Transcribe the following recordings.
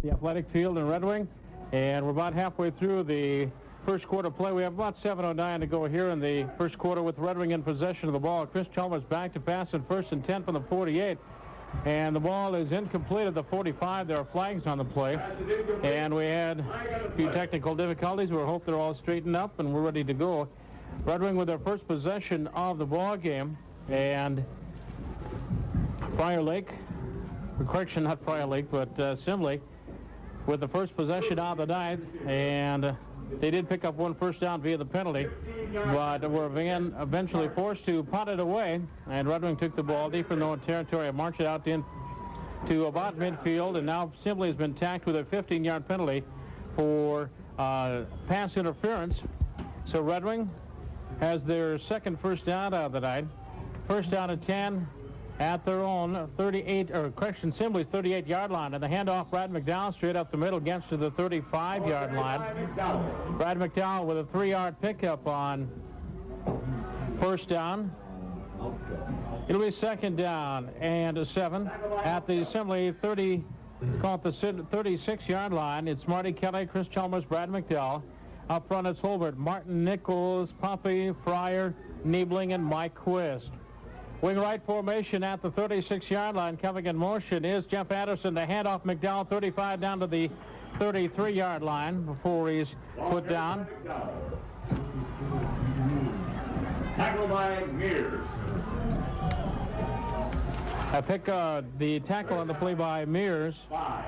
the athletic field in Red Wing, and we're about halfway through the first quarter play. We have about 7:09 to go here in the first quarter with Red Wing in possession of the ball. Chris Chalmers back to pass at 1st and 10 from the 48. And the ball is incomplete at the 45. There are flags on the play. And we had a few technical difficulties. We hope they're all straightened up and we're ready to go. Red Wing with their first possession of the ball game. And Prior Lake, correction, not Prior Lake, but Simley with the first possession of the night. And they did pick up one first down via the penalty, but were eventually forced to punt it away, and Red Wing took the ball deep in their own territory and marched it out to about midfield, and now Simley has been tacked with a 15-yard penalty for pass interference. So Red Wing has their second first down of the night. First down and 10 at their own 38, or correction, Simley's 38-yard line. And the handoff, Brad McDowell straight up the middle, gets to the 35-yard line. Brad McDowell with a 3-yard pickup on first down. It'll be second down and 7 at the Simley 30, call it the 36-yard line. It's Marty Kelly, Chris Chalmers, Brad McDowell. Up front, it's Holbert, Martin Nichols, Poppy, Fryer, Niebling, and Mike Quist. Wing right formation at the 36-yard line. Coming in motion is Jeff Anderson. The handoff, McDowell, 35 down to the 33-yard line before he's put down. Tackle by Mears. I pick the tackle on the play by Mears. 5.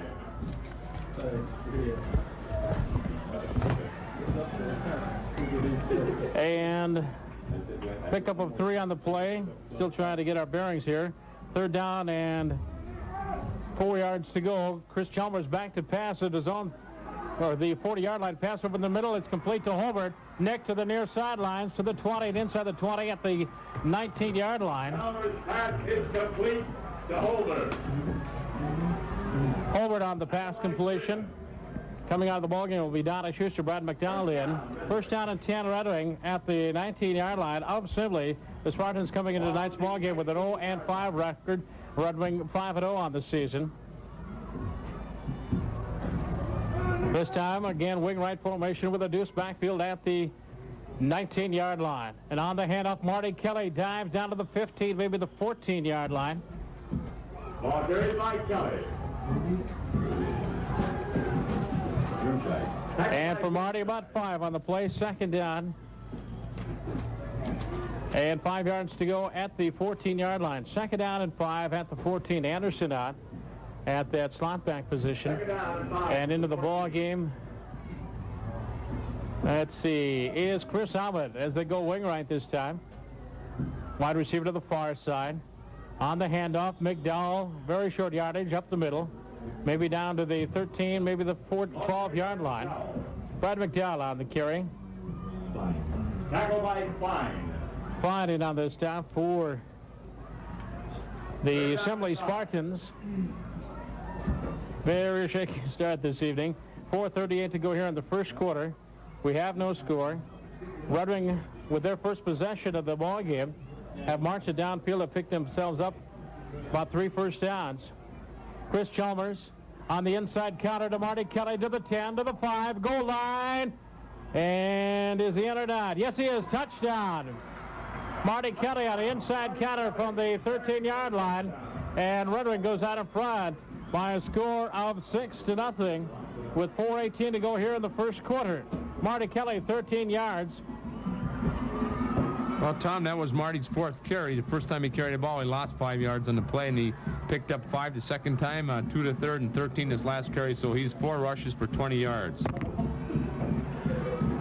And pickup of 3 on the play. Still trying to get our bearings here. Third down and 4 yards to go. Chris Chalmers back to pass at his own, or the 40-yard line. Pass over in the middle. It's complete to Holbert. Nick to the near sidelines to the 20 and inside the 20 at the 19-yard line. Chalmers' pass is complete to Holbert. Holbert on the pass completion. Coming out of the ballgame will be Donna Schuster, Brad McDowell in. First down and 10 Red Wing at the 19-yard line of Simley. The Spartans coming into tonight's ballgame with an 0-5 record. Red Wing 5-0 on the season. This time, again, wing right formation with a deuce backfield at the 19-yard line. And on the handoff, Marty Kelly dives down to the 15, maybe the 14-yard line. Ball carried by Kelly. And for Marty, about 5 on the play, second down. And 5 yards to go at the 14-yard line. Second down and 5 at the 14. Anderson out at that slot back position. And into the ball game, let's see, is Chris Ahmed as they go wing right this time. Wide receiver to the far side. On the handoff, McDowell, very short yardage up the middle. Maybe down to the 13, maybe the 12-yard line. Brad McDowell on the carry. Tackle by Fine. Fine in on the staff for the Simley Spartans. Very shaky start this evening. 4:38 to go here in the first quarter. We have no score. Red Wing, with their first possession of the ball game, have marched it downfield and picked themselves up about 3 first downs. Chris Chalmers on the inside counter to Marty Kelly to the 10, to the 5, goal line. And is he in or not? Yes, he is. Touchdown. Marty Kelly on the inside counter from the 13-yard line. And Red Wing goes out in front by a score of 6-0 with 4:18 to go here in the first quarter. Marty Kelly, 13 yards. Well, Tom, that was Marty's 4th carry. The first time he carried the ball, he lost 5 yards on the play, and he picked up 5 the second time, 2 the third, and 13 his last carry, so he's 4 rushes for 20 yards.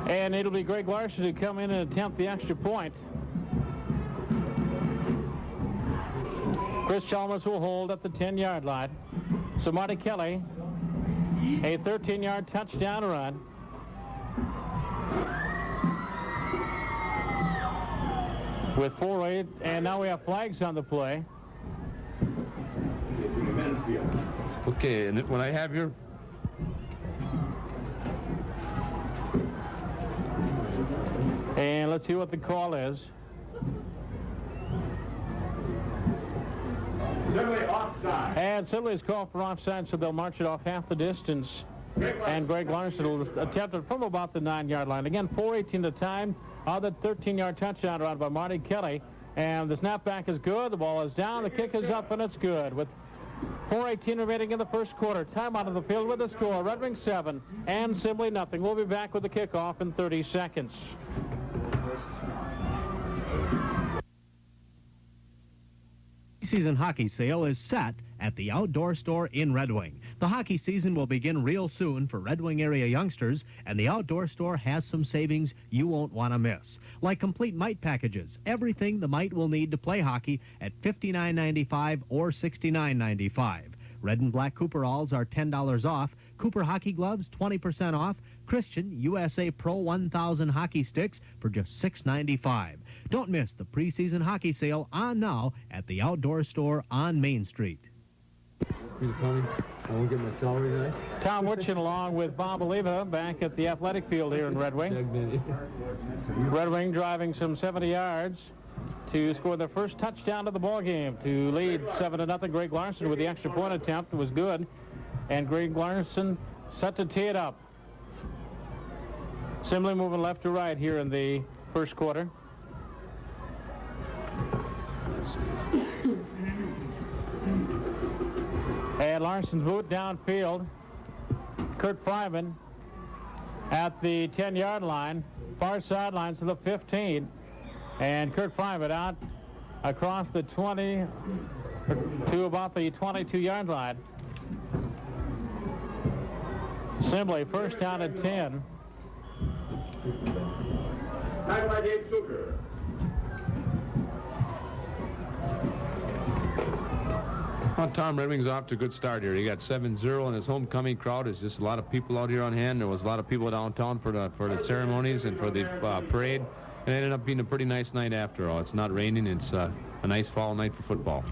And it'll be Greg Larson to come in and attempt the extra point. Chris Chalmers will hold at the 10-yard line. So Marty Kelly, a 13-yard touchdown run. With 4-8, and now we have flags on the play. Okay, and when I have your... And let's see what the call is. Simley offside. And Simley's called for offside, so they'll march it off half the distance. And Greg Larson will attempt it from about the 9-yard line. Again, 4:18 to time. The 13-yard touchdown run by Marty Kelly. And the snapback is good. The ball is down. The kick is up, and it's good. With 4:18 remaining in the first quarter. Time out of the field with the score. Red Wings 7 and Simley nothing. We'll be back with the kickoff in 30 seconds. Season hockey sale is set at the Outdoor Store in Red Wing. The hockey season will begin real soon for Red Wing area youngsters, and the Outdoor Store has some savings you won't want to miss. Like complete mite packages, everything the mite will need to play hockey at $59.95 or $69.95. Red and black Cooperalls are $10 off. Cooper hockey gloves, 20% off. Christian USA Pro 1000 hockey sticks for just $6.95. Don't miss the preseason hockey sale on now at the Outdoor Store on Main Street. Tony, I won't get my salary tonight. Tom Witchin along with Bob Oliva back at the athletic field here in Red Wing. Red Wing driving some 70 yards to score their first touchdown of the ball game to lead 7-0. Greg Larson with the extra point attempt was good, and Greg Larson set to tee it up. Simley moving left to right here in the first quarter. And Larson's boot downfield. Kurt Fryman at the 10-yard line, far sidelines to the 15. And Kurt Fryman out across the 20 to about the 22-yard line. Simley first down at 10. Back by Dave Zucker. Well, Tom, Red Wings off to a good start here. He got 7-0, and his homecoming crowd is just a lot of people out here on hand. There was a lot of people downtown for the ceremonies and for the parade. And it ended up being a pretty nice night after all. It's not raining. It's a nice fall night for football.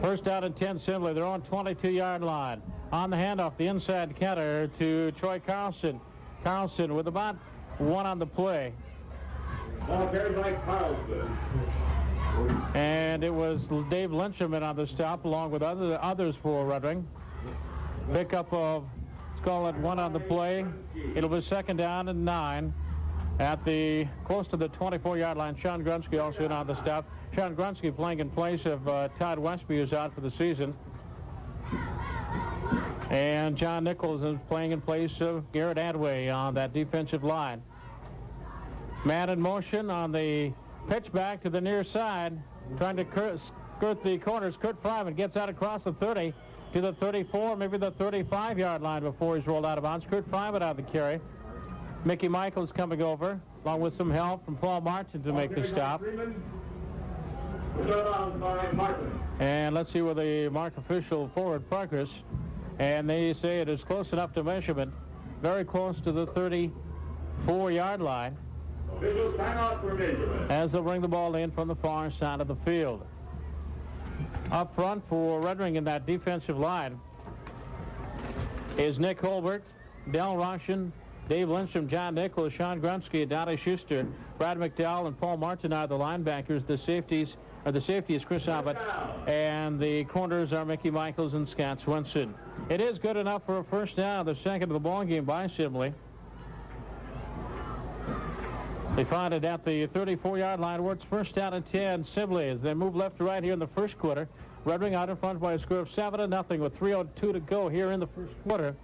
First down and 10, Simley. They're on 22-yard line. On the handoff, the inside counter to Troy Carlson. Carlson with about one on the play. Ball carried by Carlson. And it was Dave Lynchman on the stop along with others for Red Wing. Pickup of, let's call it one on the play. It'll be second down and 9 at the close to the 24-yard line. Sean Grunsky also in on the stop. Sean Grunsky playing in place of Todd Westby, who's out for the season. And John Nichols is playing in place of Garrett Adway on that defensive line. Man in motion on the pitch back to the near side, trying to skirt the corners. Kurt Fryman gets out across the 30 to the 34, maybe the 35-yard line before he's rolled out of bounds. Kurt Fryman out of the carry. Mickey Michaels coming over, along with some help from Paul Martin to make the stop. And let's see where the mark official forward progress. And they say it is close enough to measurement, very close to the 34-yard line. Officials time out for measurement. As they'll bring the ball in from the far side of the field. Up front for Red Wing in that defensive line is Nick Holbert, Del Roshan, Dave Lindstrom, John Nichols, Sean Grunsky, Donnie Schuster, Brad McDowell, and Paul Martin are the linebackers. The safety is Chris Abbott, and the corners are Mickey Michaels and Scott Swenson. It is good enough for a first down, the second of the ball game by Simley. They find it at the 34-yard line where it's first down and 10. Simley as they move left to right here in the first quarter. Red Wing out in front by a score of 7-0 with 3:02 to go here in the first quarter.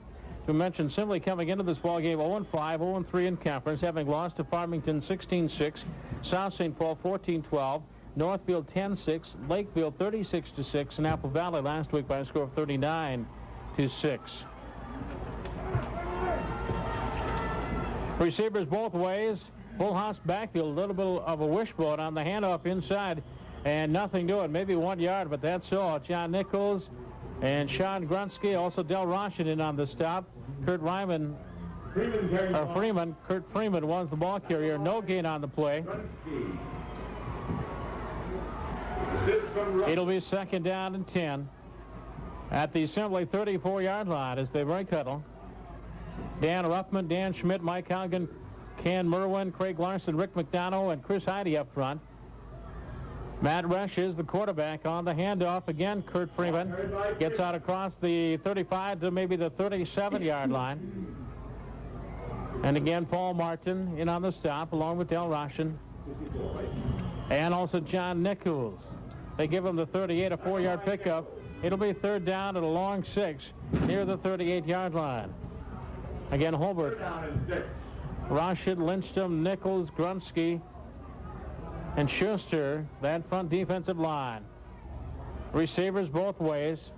To mention, Simley coming into this ball game 0-5, 0-3 in conference, having lost to Farmington 16-6, South St. Paul 14-12, Northfield 10-6, Lakeville 36-6, and Apple Valley last week by a score of 39-6. Receivers both ways. Full house backfield, a little bit of a wishbone on the handoff inside, and nothing doing. Maybe 1 yard, but that's all. John Nichols and Sean Grunsky, also Del Roshan in on the stop. Kurt Freeman was the ball carrier. No gain on the play. It'll be second down and 10 at the Simley 34-yard line as they break huddle. Dan Ruffman, Dan Schmidt, Mike Haugen, Ken Merwin, Craig Larson, Rick McDonough, and Chris Heide up front. Matt Resch is the quarterback on the handoff. Again, Kurt Freeman gets out across the 35 to maybe the 37-yard line. And again, Paul Martin in on the stop, along with Del Roshan. And also John Nichols. They give him the 38, a 4-yard pickup. It'll be third down at a long 6 near the 38-yard line. Again, Holbert, Rashid, Lindstrom, Nichols, Grunsky, and Schuster, that front defensive line. Receivers both ways.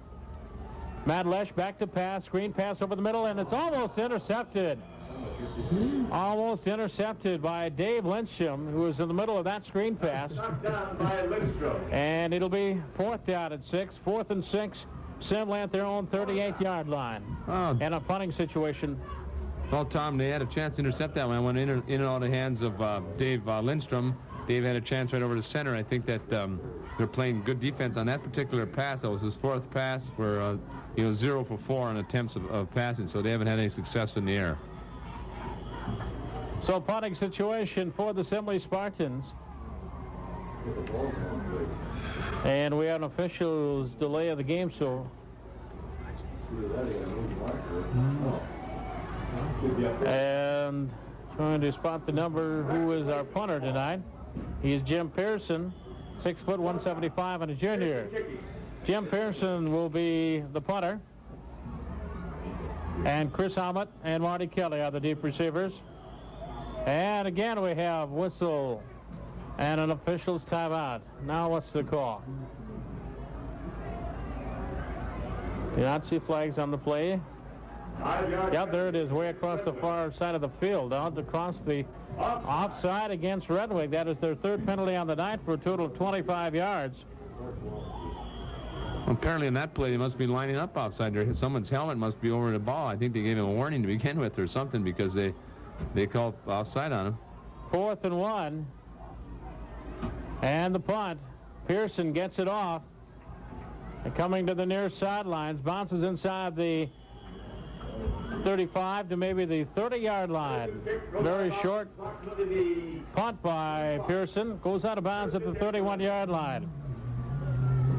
Matt Lesh back to pass, screen pass over the middle, and it's almost intercepted. Almost intercepted by Dave Lindstrom, who was in the middle of that screen pass. And it'll be fourth down at 6, 4th and 6. Simley at their own 38-yard line. And a punting situation. Well, Tom, they had a chance to intercept that one. Went in and out of the hands of Dave Lindstrom. Dave had a chance right over the center. I think that they're playing good defense on that particular pass. That was his 4th pass for 0 for 4 on attempts of passing, so they haven't had any success in the air. So punting situation for the Simley Spartans. And we have an official's delay of the game, so and trying to spot the number who is our punter tonight. He's Jim Pearson, 6 foot 175 and a junior. Jim Pearson will be the punter. And Chris Hammett and Marty Kelly are the deep receivers. And again we have whistle and an official's timeout. Now what's the call? Do not see flags on the play. Yep, there it is, way across the far side of the field, out across the offside against Red Wing. That is their 3rd penalty on the night for a total of 25 yards. Apparently in that play, they must be lining up outside there. Someone's helmet must be over the ball. I think they gave him a warning to begin with or something because they called offside on him. 4th and 1. And the punt. Pearson gets it off. And coming to the near sidelines, bounces inside the 35 to maybe the 30-yard line. Very short punt by Pearson. Goes out of bounds at the 31-yard line.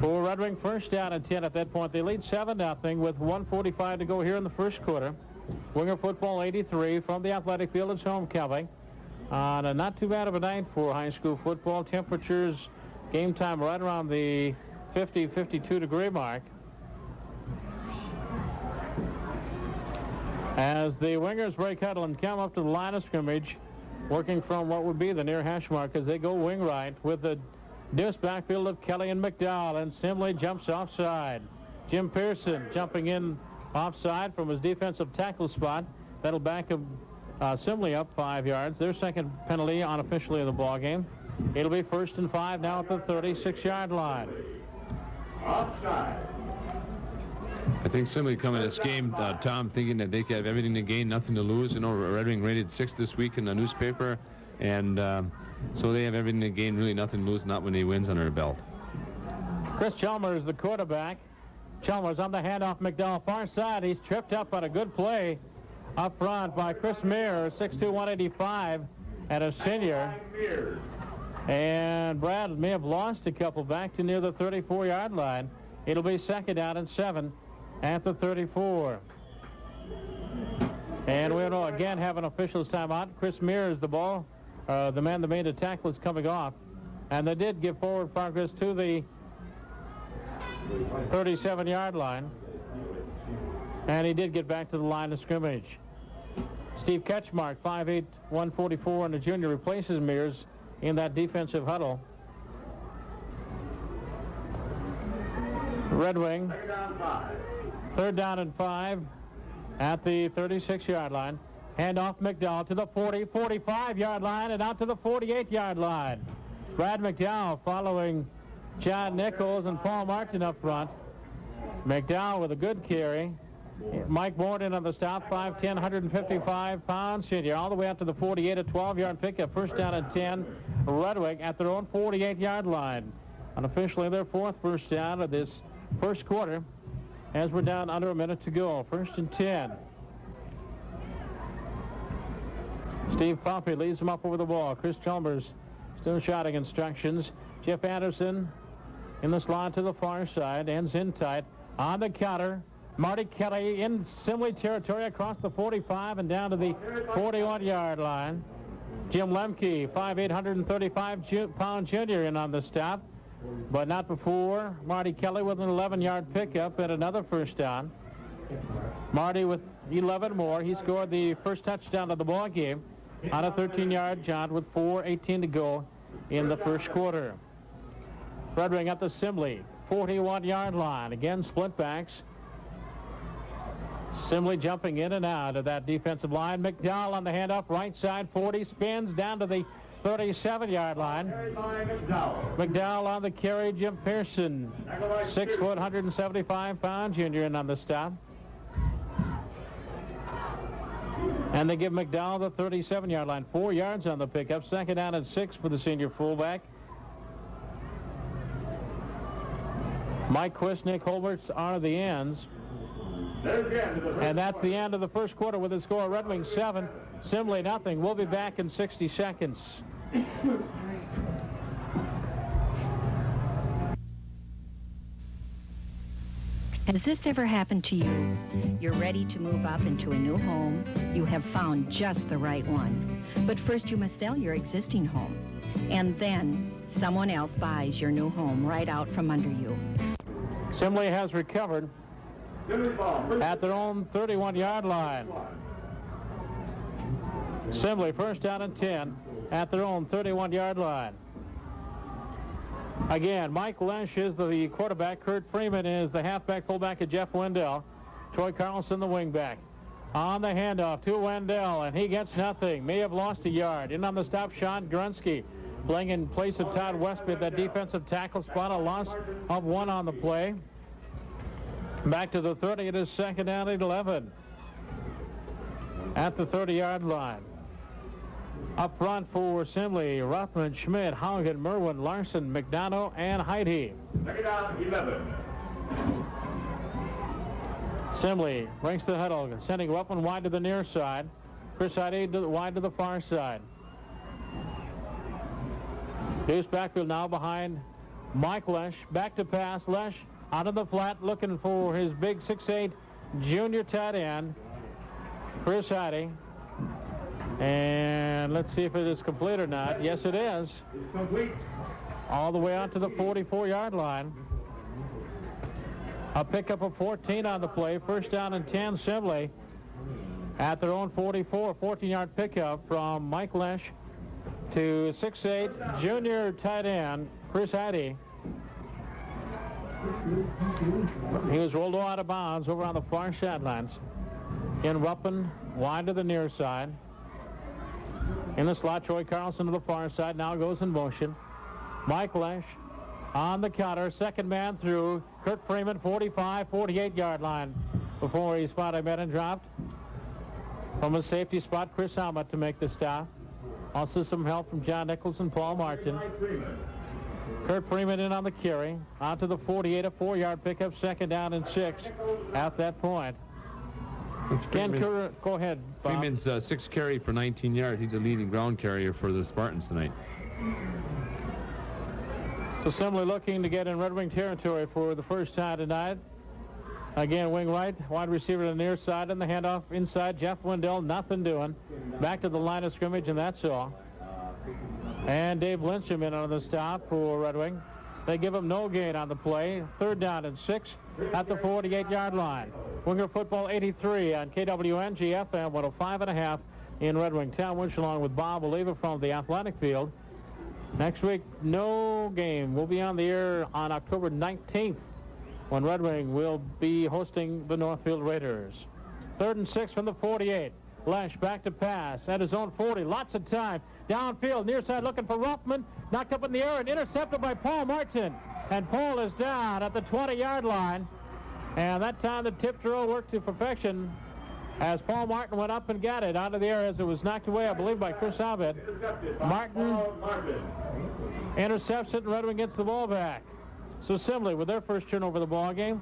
For Red Wing, first down and 10 at that point. They lead 7-0 with 1:45 to go here in the first quarter. Winger football 83 from the athletic field. It's homecoming. On a not too bad of a night for high school football. Temperatures, game time right around the 50-52 degree mark. As the wingers break huddle and come up to the line of scrimmage, working from what would be the near hash mark as they go wing right with the deuce backfield of Kelly and McDowell, and Simley jumps offside. Jim Pearson jumping in offside from his defensive tackle spot. That'll back Simley up 5 yards. Their second penalty unofficially of the ball game. It'll be 1st and 5 now at the 36-yard line. Offside. I think Simley coming to this game, Tom, thinking that they could have everything to gain, nothing to lose. You know, Red Wing rated 6th this week in the newspaper, and so they have everything to gain, really nothing to lose, not when he wins under their belt. Chris Chalmers, the quarterback. Chalmers on the handoff, McDowell far side. He's tripped up on a good play up front by Chris Mears, 6'2", 185, and a senior. And Brad may have lost a couple back to near the 34-yard line. It'll be 2nd down and 7 at the 34. And we'll again have an official's timeout. Chris Mears, the ball, the man that made the tackle, is coming off. And they did give forward progress to the 37-yard line. And he did get back to the line of scrimmage. Steve Ketchmark, 5'8", 144, and the junior replaces Mears in that defensive huddle. Red Wing, 3rd down and 5 at the 36-yard line. Handoff McDowell to the 40, 45-yard line and out to the 48-yard line. Brad McDowell following John Nichols and Paul Martin up front. McDowell with a good carry. Mike Borden on the stop, 5'10", 155 pounds senior, all the way up to the 48, a 12-yard pickup. 1st down and 10. Red Wing at their own 48-yard line. Unofficially their 4th first down of this first quarter as we're down under a minute to go. 1st and 10. Steve Pompey leads them up over the ball. Chris Chalmers still shouting instructions. Jeff Anderson in the slot to the far side, ends in tight. On the counter, Marty Kelly in Simley territory across the 45 and down to the 41-yard line. Jim Lemke, 5'8", 135-pound junior in on the stop, but not before Marty Kelly with an 11-yard pickup and another first down. Marty with 11 more. He scored the first touchdown of the ball game on a 13-yard jaunt with 4:18 to go in the first quarter. Red Wing at the Simley 41-yard line. Again, split backs. Simley jumping in and out of that defensive line. McDowell on the handoff, right side, 40, spins down to the 37-yard line. McDowell on the carry. Jim Pearson, 6 foot, 175-pound junior in on the stop. And they give McDowell the 37-yard line. 4 yards on the pickup. Second down and 6 for the senior fullback. Mike Quist, Nick Holberts are the ends. And that's the end of the first quarter with the score Red Wings 7, Simley nothing. We'll be back in 60 seconds. Has this ever happened to you? You're ready to move up into a new home. You have found just the right one. But first you must sell your existing home. And then someone else buys your new home right out from under you. Simley has recovered at their own 31-yard line. Simley first down and 10 at their own 31-yard line. Again, Mike Lesh is the quarterback. Kurt Freeman is the halfback, fullback of Jeff Wendell. Troy Carlson, the wingback. On the handoff to Wendell, and he gets nothing. May have lost a yard. In on the stop, Sean Grunsky playing in place of Todd Westby at that defensive tackle spot. A loss of 1 on the play. Back to the 30. It is second down and 11 at the 30-yard line. Up front for Simley, Ruffman, Schmidt, Haugen, Merwin, Larson, McDonough, and Heide. Second down, 11. Simley breaks the huddle, sending Ruffman wide to the near side. Chris Heide wide to the far side. Deuce backfield now behind Mike Lesh. Back to pass. Lesh out of the flat looking for his big 6'8" junior tight end, Chris Heide. And let's see if it is complete or not. Yes, it is. It's complete. All the way out to the 44-yard line. A pickup of 14 on the play. First down and 10, Simley at their own 44. 14-yard pickup from Mike Lesh to 6'8" junior tight end, Chris Heide. He was rolled out of bounds over on the far sidelines. In Ruppin, wide to the near side. In the slot, Troy Carlson to the far side. Now goes in motion. Mike Lesh on the counter. Second man through. Kurt Freeman, 45, 48-yard line before he's spotted and dropped. From a safety spot, Chris Helmut to make the stop. Also some help from John Nichols and Paul Martin. Kurt Freeman in on the carry. Out to the 48, a 4-yard pickup. Second down and 6 at that point. Ken Kerr, go ahead, Bob. Freeman's 6 carry for 19 yards. He's a leading ground carrier for the Spartans tonight. So Simley looking to get in Red Wing territory for the first time tonight. Again, wing right, wide receiver to the near side, and the handoff inside. Jeff Wendell, nothing doing. Back to the line of scrimmage, and that's all. And Dave Lyncham in on the stop for Red Wing. They give him no gain on the play. Third down and 6 at the 48-yard line. Winger Football 83 on KWNG FM 105.5 in Red Wing Town, which along with Bob will leave it from the athletic field. Next week, no game. We'll be on the air on October 19th when Red Wing will be hosting the Northfield Raiders. Third and 6 from the 48. Lesh back to pass at his own 40. Lots of time. Downfield, near side looking for Ruffman. Knocked up in the air and intercepted by Paul Martin. And Paul is down at the 20-yard line. And that time the tip throw worked to perfection as Paul Martin went up and got it out of the air as it was knocked away, I believe, by Chris Abed. Martin intercepts it, and Red Wing gets the ball back. So Simley with their first turnover of the ball game.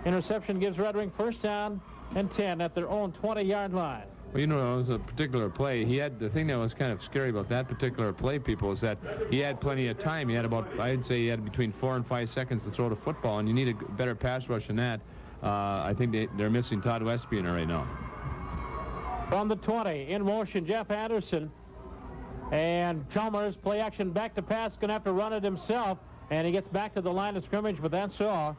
Interception gives Red Wing first down and 10 at their own 20-yard line. Well, you know, it was a particular play. He had the thing that was kind of scary about that particular play, people, is that he had plenty of time. He had about, I'd say, he had between 4 and 5 seconds to throw the football, and you need a better pass rush than that. I think they're missing Todd Westby in there right now. From the 20, in motion, Jeff Anderson. And Chalmers, play action back to pass, going to have to run it himself. And he gets back to the line of scrimmage, but that's all.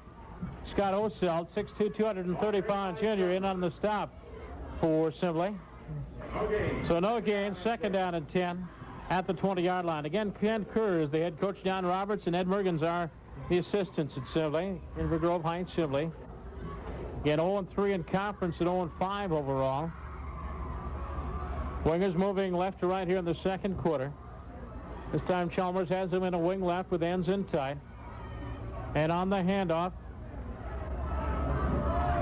Scott Oselt, 6'2", 230-pound junior, in on the stop for Simley. So no gain, second down and 10 at the 20-yard line. Again, Ken Kerr is the head coach. John Roberts and Ed Mergens are the assistants at Simley, Inver Grove Heights Simley. Again, 0-3 in conference and 0-5 overall. Wingers moving left to right here in the second quarter. This time Chalmers has him in a wing left with ends in tight. And on the handoff,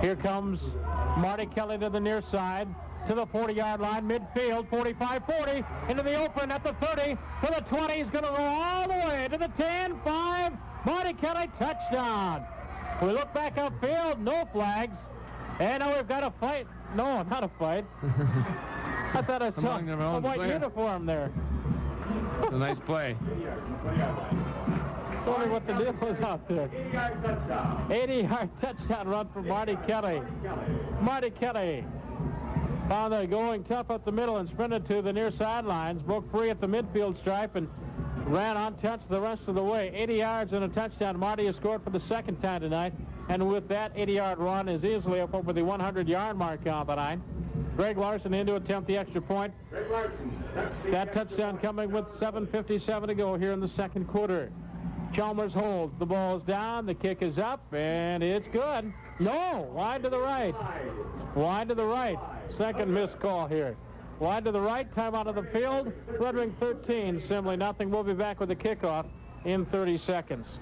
here comes Marty Kelly to the near side, to the 40-yard line, midfield, 45-40, into the open at the 30, to the 20. He's going to roll all the way to the 10, 5. Marty Kelly, touchdown. We look back upfield, no flags. And now we've got a fight. No, not a fight. I thought I saw a white uniform there. It's a nice play. Sorry what the deal was out there. 80-yard touchdown. 80-yard touchdown run for Marty Kelly. Marty Kelly found it going tough up the middle and sprinted to the near sidelines, broke free at the midfield stripe and ran untouched the rest of the way. 80 yards and a touchdown. Marty has scored for the second time tonight, and with that 80-yard run is easily up over the 100-yard mark on the night. Greg Larson in to attempt the extra point. That touchdown coming with 7:57 to go here in the second quarter. Chalmers holds. The ball's down. The kick is up, and it's good. No, wide to the right. Wide to the right. Second missed call here. Wide to the right. Time out of the field. Red Wing 13. Simley nothing. We'll be back with the kickoff in 30 seconds.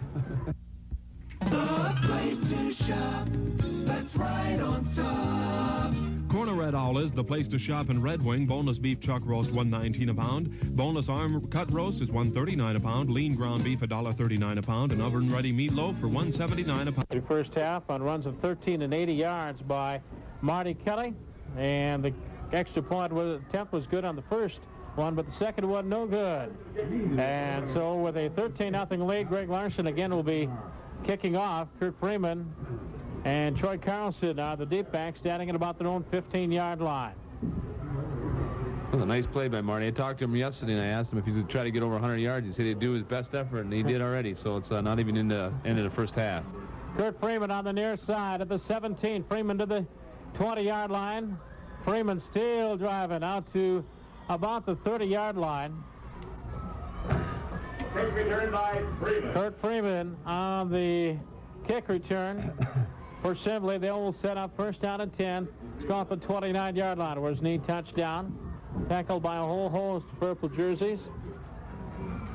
The place to shop. That's right on top. Corner Red Owl is the place to shop in Red Wing. Boneless beef chuck roast $1.19 a pound. Boneless arm cut roast is $1.39 a pound. Lean ground beef $1.39 a pound. And oven ready meatloaf for $1.79 a pound. The first half on runs of 13 and 80 yards by Marty Kelly, and the extra point attempt was good on the first one, but the second one no good. And so with a 13-0 lead, Greg Larson again will be kicking off. Kurt Freeman and Troy Carlson are the deep back, standing at about their own 15-yard line. Well, a nice play by Marty. I talked to him yesterday, and I asked him if he could try to get over 100 yards. He said he'd do his best effort, and he did already, so it's not even in the end of the first half. Kurt Freeman on the near side at the 17. Freeman to the 20-yard line. Freeman still driving out to about the 30-yard line. Kick return by Freeman. Kurt Freeman on the kick return for Simley. They will set up first down and 10. It's gone off the 29-yard line where his knee touchdown. Tackled by a whole host of purple jerseys.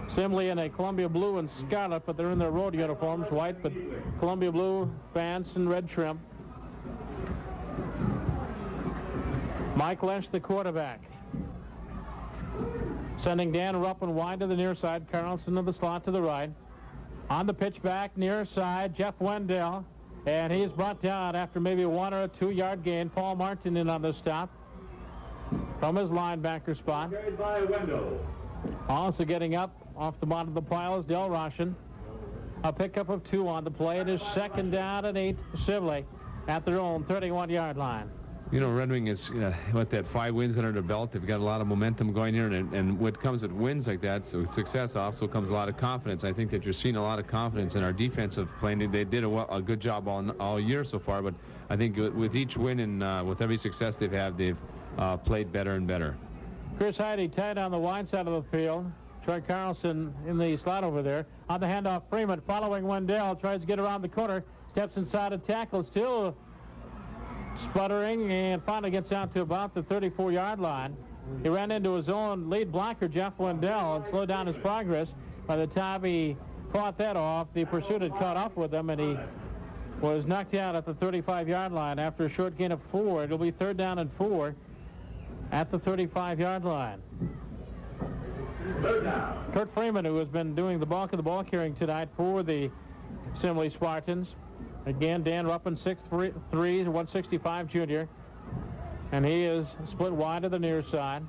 Simley in a Columbia blue and scarlet, but they're in their road uniforms, white, but Columbia blue pants and red trim. Mike Lesh, the quarterback. Sending Dan Ruppin wide to the near side. Carlson to the slot to the right. On the pitch back, near side, Jeff Wendell. And he's brought down after maybe a 1 or a 2-yard gain. Paul Martin in on the stop from his linebacker spot. Carried by Wendell. Also getting up off the bottom of the pile is Del Roshan. A pickup of 2 on the play. It is second down and 8 for Simley at their own 31-yard line. You know, Red Wing is, with that 5 wins under their belt, they've got a lot of momentum going here, and what comes with wins like that, so success also comes a lot of confidence. I think that you're seeing a lot of confidence in our defensive playing. They did a good job all year so far, but I think with each win and with every success they've had, they've played better and better. Chris Heide tied on the wide side of the field. Troy Carlson in the slot over there. On the handoff, Freeman following Wendell, tries to get around the corner, steps inside a tackle, still sputtering, and finally gets out to about the 34-yard line. He ran into his own lead blocker, Jeff Wendell, and slowed down his progress. By the time he fought that off, the pursuit had caught up with him, and he was knocked out at the 35-yard line after a short gain of 4. It'll be third down and 4 at the 35-yard line. Kurt Freeman, who has been doing the bulk of the ball carrying tonight for the Simley Spartans. Again, Dan Ruppin, 6'3", 165 junior. And he is split wide to the near side.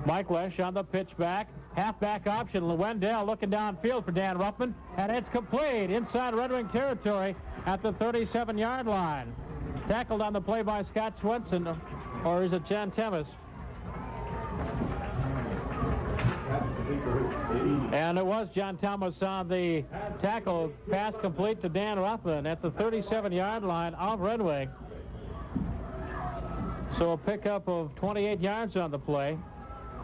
Mike Lesh on the pitch back. Halfback option. Wendell looking downfield for Dan Ruffman. And it's complete inside Red Wing territory at the 37-yard line. Tackled on the play by Scott Swenson. Or is it John Temis? And it was John Thomas on the tackle. Pass complete to Dan Ruffman at the 37-yard line of Red Wing. So a pickup of 28 yards on the play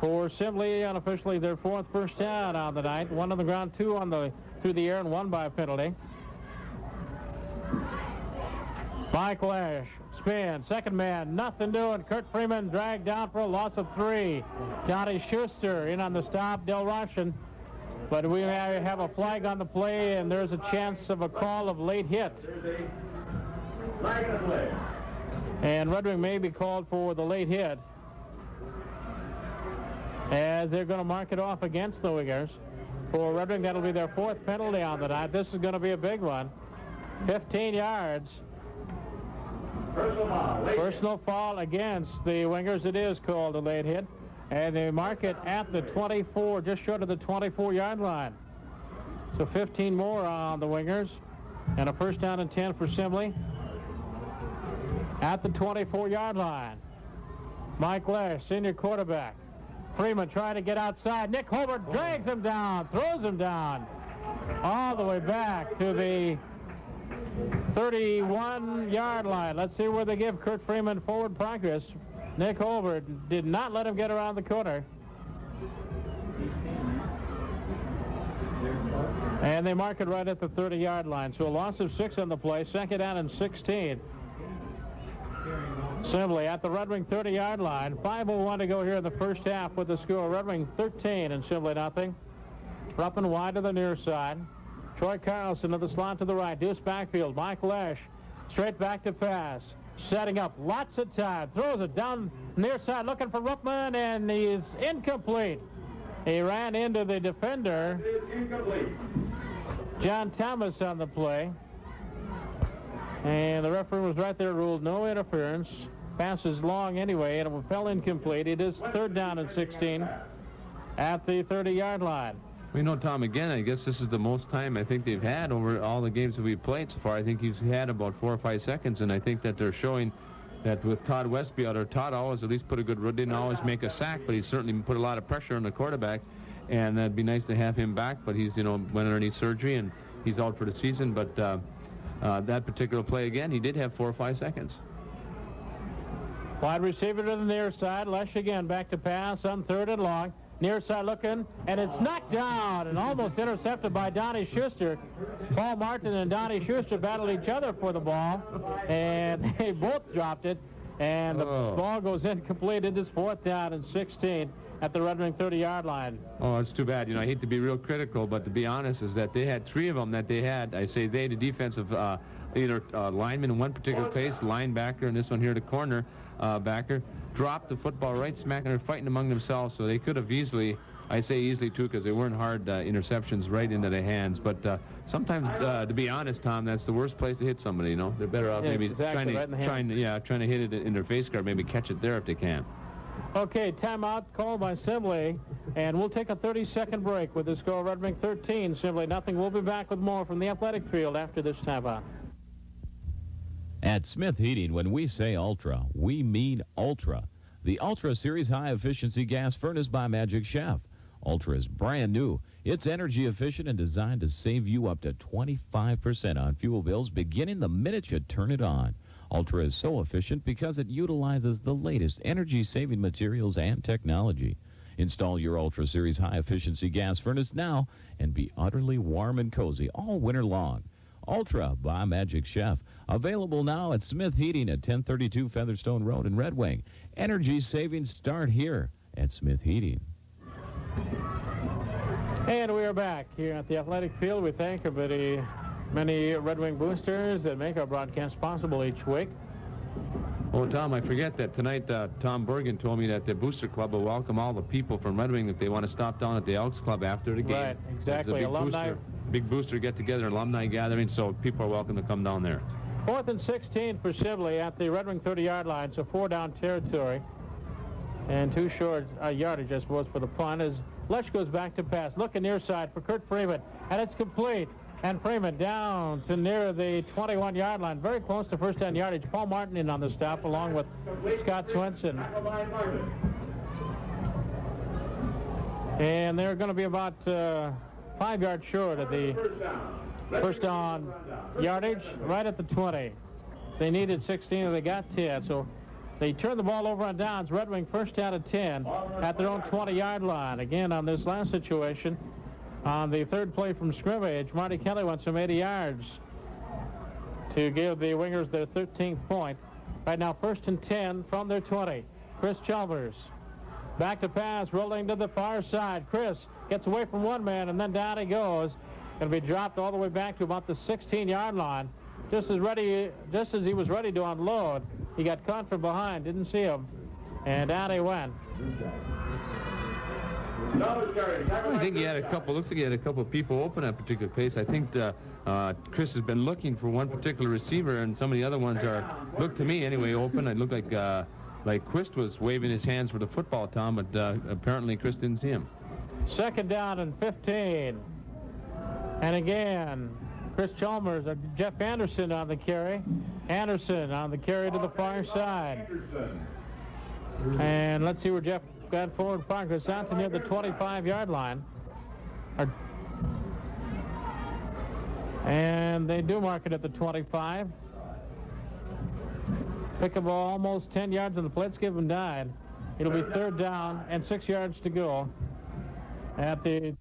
for Simley, unofficially their fourth first down on the night. One on the ground, two on the through the air, and one by a penalty. Mike Lash, spin, second man, nothing doing. Kurt Freeman dragged down for a loss of 3. Johnny Schuster in on the stop, Del Russian. But we have a flag on the play, and there's a chance of a call of late hit. Flag on the play. And Red Wing may be called for the late hit, as they're going to mark it off against the Wingers. For Red Wing, that'll be their fourth penalty on the night. This is going to be a big one. 15 yards. Personal foul against the Wingers. It is called a late hit. And they mark it at the 24, just short of the 24-yard line. So 15 more on the Wingers. And a first down and 10 for Simley. At the 24-yard line. Mike Lesh, senior quarterback. Freeman trying to get outside. Nick Hobart drags him down, throws him down all the way back to the 31-yard line. Let's see where they give Kurt Freeman forward progress. Nick Hobart did not let him get around the corner. And they mark it right at the 30-yard line. So a loss of 6 on the play, second down and 16. Simley at the Red Wing 30-yard line. 5:01 to go here in the first half with the score. Red Wing 13 and Simley nothing. Ruffin wide to the near side. Troy Carlson to the slot to the right. Deuce backfield. Mike Lesh straight back to pass. Setting up lots of time. Throws it down near side looking for Ruffman, and he's incomplete. He ran into the defender. Incomplete. John Thomas on the play. And the referee was right there, ruled no interference. Pass is long anyway, and it fell incomplete. It is third down and 16 at the 30-yard line. We know, Tom, again, I guess this is the most time I think they've had over all the games that we've played so far. I think he's had about 4 or 5 seconds, and I think that they're showing that with Todd Westby out there, Todd always at least put a good run, didn't always make a sack, but he certainly put a lot of pressure on the quarterback, and that'd be nice to have him back, but he's, went underneath surgery, and he's out for the season, but that particular play, again, he did have 4 or 5 seconds. Wide receiver to the near side. Lesh again back to pass on third and long. Near side looking, and it's knocked down and almost intercepted by Donnie Schuster. Paul Martin and Donnie Schuster battled each other for the ball, and they both dropped it, and the ball goes incomplete. It is fourth down and 16 at the Red Wing 30-yard line. Oh, it's too bad. I hate to be real critical, but to be honest is that they had 3 of them that they had. I say they, the defensive either lineman in one particular place, linebacker, and this one here, the corner backer, dropped the football right smack, and they're fighting among themselves, so they could have easily, I say easily too, because they weren't hard interceptions right into their hands. But sometimes, to be honest, Tom, that's the worst place to hit somebody. They're better off maybe exactly, trying to hit it in their face guard, maybe catch it there if they can. Okay, timeout called by Simley, and we'll take a 30-second break with the score Red Wing 13, Simley nothing. We'll be back with more from the athletic field after this timeout. At Smith Heating, when we say Ultra, we mean Ultra. The Ultra Series high-efficiency gas furnace by Magic Chef. Ultra is brand new. It's energy efficient and designed to save you up to 25% on fuel bills beginning the minute you turn it on. Ultra is so efficient because it utilizes the latest energy-saving materials and technology. Install your Ultra Series high-efficiency gas furnace now and be utterly warm and cozy all winter long. Ultra by Magic Chef. Available now at Smith Heating at 1032 Featherstone Road in Red Wing. Energy savings start here at Smith Heating. And we are back here at the athletic field. We thank the many Red Wing boosters that make our broadcast possible each week. Oh, Tom, I forget that tonight Tom Bergen told me that the Booster Club will welcome all the people from Red Wing if they want to stop down at the Elks Club after the game. Right, exactly. Big booster get-together, alumni gathering, so people are welcome to come down there. 4th and 16 for Simley at the Red Wing 30-yard line, so 4 down territory. And 2 short yardage, I suppose, for the punt as Lesh goes back to pass. Looking near side for Kurt Freeman, and it's complete. And Freeman down to near the 21-yard line, very close to first down yardage. Paul Martin in on the stop along with Scott Swenson. And they're going to be about 5 yards short of the first down yardage, right at the 20. They needed 16 and they got 10, so they turned the ball over on downs. Red Wing first down at 10 at their own 20-yard line. Again, on this last situation, on the third play from scrimmage, Marty Kelly went some 80 yards to give the Wingers their 13th point. Right now, 1st and 10 from their 20. Chris Chalmers back to pass, rolling to the far side. Chris gets away from one man, and then down he goes. Going to be dropped all the way back to about the 16-yard line. Just as he was ready to unload, he got caught from behind, didn't see him, and down he went. I think he had a couple. Looks like he had a couple of people open at a particular pace. I think Chris has been looking for one particular receiver, and some of the other ones look to me anyway, open. It looked like Chris was waving his hands for the football, Tom, but apparently Chris didn't see him. 2nd down and 15. And again, Chris Chalmers, Jeff Anderson on the carry. Anderson on the carry to the far side. And let's see where Jeff got forward progress out to near the 25-yard line. And they do mark it at the 25. Pick up almost 10 yards on the play. Let's give him 9. It'll be 3rd down and 6 yards to go at the